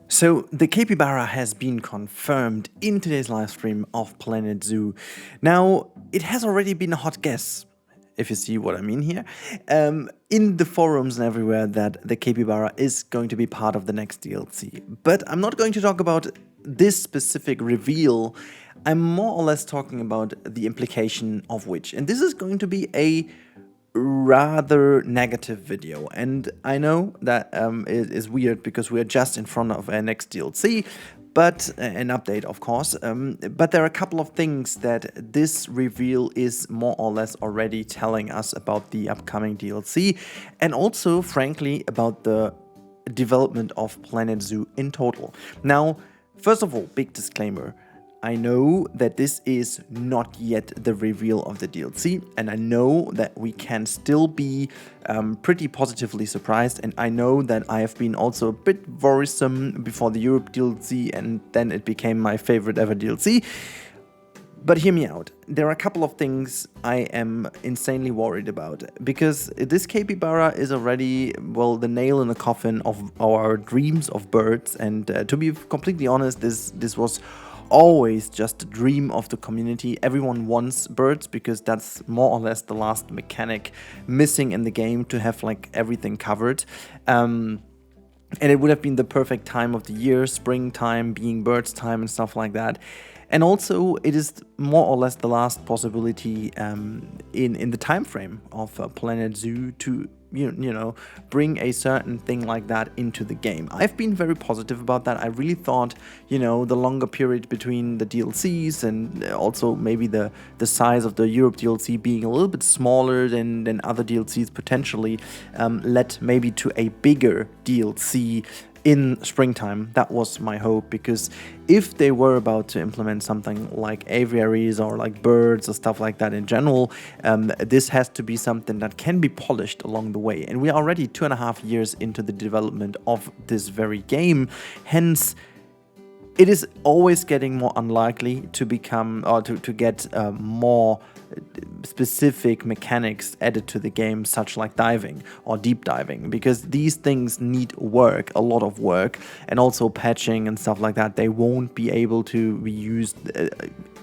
So the Capybara has been confirmed in today's live stream of Planet Zoo. Now, it has already been a hot guess, if you see what I mean here, in the forums and everywhere that the Capybara is going to be part of the next DLC. But I'm not going to talk about this specific reveal. I'm more or less talking about the implication of which. And this is going to be a rather negative video, and I know that it is weird because we are just in front of our next DLC, but an update, of course. But there are a couple of things that this reveal is more or less already telling us about the upcoming DLC, and also, frankly, about the development of Planet Zoo in total. Now, first of all, big disclaimer. I know that this is not yet the reveal of the DLC, and I know that we can still be pretty positively surprised, and I know that I have been also a bit worrisome before the Europe DLC, and then it became my favorite ever DLC. But hear me out. There are a couple of things I am insanely worried about, because this Capybara is already, well, the nail in the coffin of our dreams of birds, and to be completely honest, this was always just a dream of the community. Everyone wants birds because that's more or less the last mechanic missing in the game to have like everything covered. And it would have been the perfect time of the year, springtime being birds time and stuff like that. And also, it is more or less the last possibility in the time frame of Planet Zoo to you know bring a certain thing like that into the game. I've been very positive about that. I really thought the longer period between the DLCs and also maybe the size of the Europe DLC being a little bit smaller than other DLCs potentially led maybe to a bigger DLC in springtime. That was my hope, because if they were about to implement something like aviaries or like birds or stuff like that in general, this has to be something that can be polished along the way. And we are already 2.5 years into the development of this very game. Hence, it is always getting more unlikely to become or to get more specific mechanics added to the game, such like diving or deep diving, because these things need work, a lot of work, and also patching and stuff like that. They won't be able to be used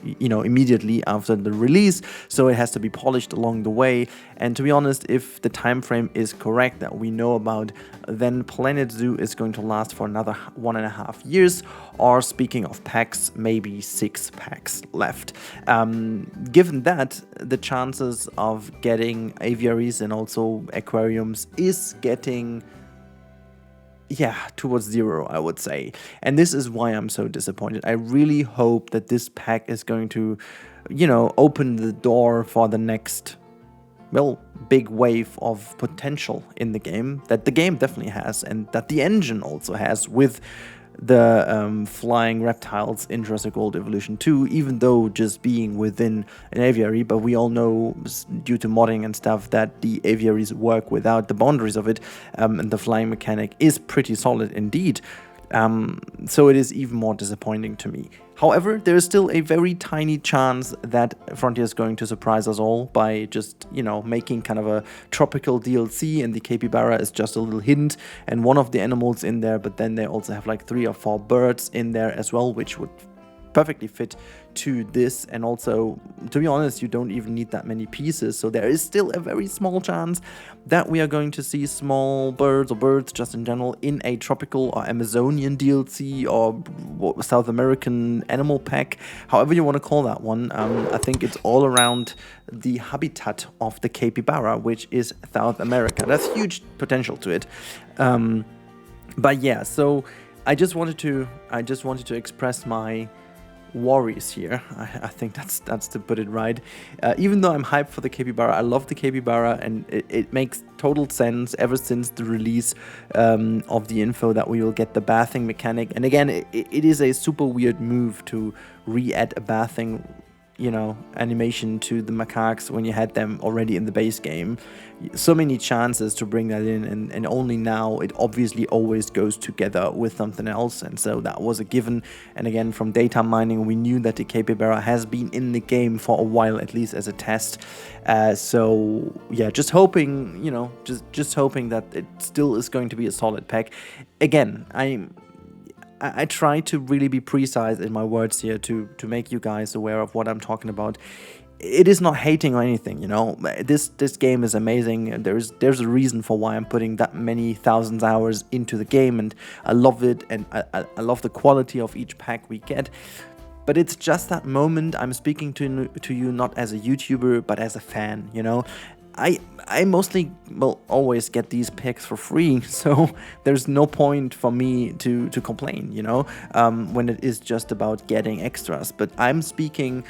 immediately after the release, so it has to be polished along the way. And to be honest, if the time frame is correct that we know about, then Planet Zoo is going to last for another 1.5 years, or speaking of packs, maybe 6 packs left. Given that, the chances of getting aviaries and also aquariums is getting towards 0, I would say. And this is why I'm so disappointed. I really hope that this pack is going to, open the door for the next, big wave of potential in the game that the game definitely has, and that the engine also has, with the flying reptiles in Jurassic World Evolution 2, even though just being within an aviary. But we all know, due to modding and stuff, that the aviaries work without the boundaries of it, and the flying mechanic is pretty solid indeed. So it is even more disappointing to me. However, there is still a very tiny chance that Frontier is going to surprise us all by just, making kind of a tropical DLC, and the Capybara is just a little hint and one of the animals in there, but then they also have like 3 or 4 birds in there as well, which would perfectly fit to this. And also, to be honest, you don't even need that many pieces, so there is still a very small chance that we are going to see small birds or birds just in general in a tropical or Amazonian DLC or South American animal pack, however you want to call that one. I think it's all around the habitat of the Capybara, which is South America. That's huge potential to it. But yeah, so I just wanted to express my worries here. I think that's to put it right. Even though I'm hyped for the Capybara, I love the Capybara, and it makes total sense ever since the release of the info that we will get the bathing mechanic. And again, it is a super weird move to re-add a bathing animation to the macaques when you had them already in the base game. So many chances to bring that in, and only now it obviously always goes together with something else, and so that was a given. And again, from data mining, we knew that the Capybara has been in the game for a while, at least as a test. So yeah, just hoping, just hoping that it still is going to be a solid pack. Again, I try to really be precise in my words here to make you guys aware of what I'm talking about. It is not hating or anything, you know. This game is amazing. There's a reason for why I'm putting that many thousands hours into the game, and I love it, and I love the quality of each pack we get. But it's just that moment. I'm speaking to you not as a YouTuber, but as a fan, you know. I mostly will always get these packs for free, so there's no point for me to complain, you know, when it is just about getting extras. But I'm speaking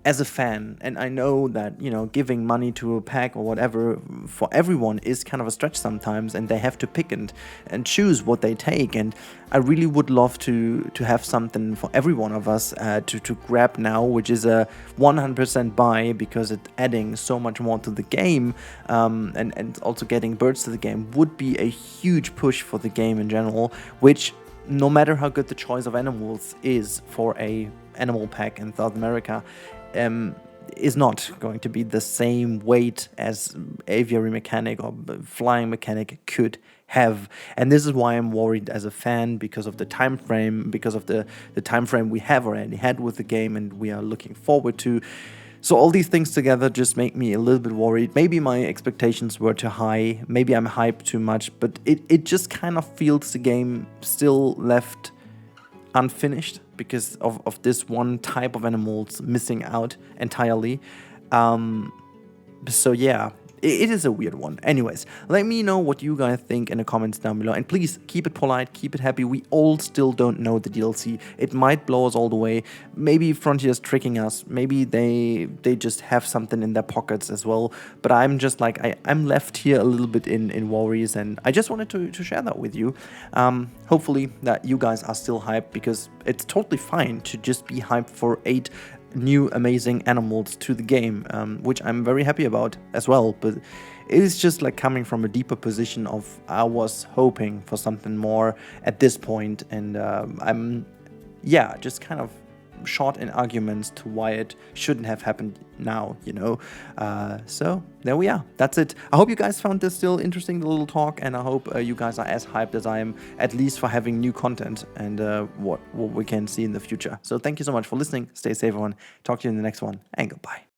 as a fan, and I know that, you know, giving money to a pack or whatever for everyone is kind of a stretch sometimes, and they have to pick and choose what they take. And I really would love to have something for every one of us to grab now, which is a 100% buy, because it's adding so much more to the game, and also getting birds to the game would be a huge push for the game in general, which, no matter how good the choice of animals is for a animal pack in South America, is not going to be the same weight as aviary mechanic or flying mechanic could have. And this is why I'm worried as a fan, because of the time frame, because of the time frame we have already had with the game and we are looking forward to. So all these things together just make me a little bit worried. Maybe my expectations were too high, maybe I'm hyped too much, but it just kind of feels the game still left unfinished because of this one type of animals missing out entirely. So yeah, it is a weird one. Anyways, let me know what you guys think in the comments down below, and please keep it polite, keep it happy. We all still don't know the DLC. It might blow us all the way. Maybe Frontier's tricking us. Maybe they just have something in their pockets as well. But I'm just like, I'm left here a little bit in worries, and I just wanted to share that with you. Hopefully that you guys are still hyped, because it's totally fine to just be hyped for 8 new amazing animals to the game, which I'm very happy about as well. But it is just like coming from a deeper position of, I was hoping for something more at this point, and I'm just kind of short in arguments to why it shouldn't have happened now, you know. So there we are. That's it. I hope you guys found this still interesting, the little talk, and I hope you guys are as hyped as I am, at least for having new content and what we can see in the future. So thank you so much for listening. Stay safe, everyone. Talk to you in the next one, and goodbye.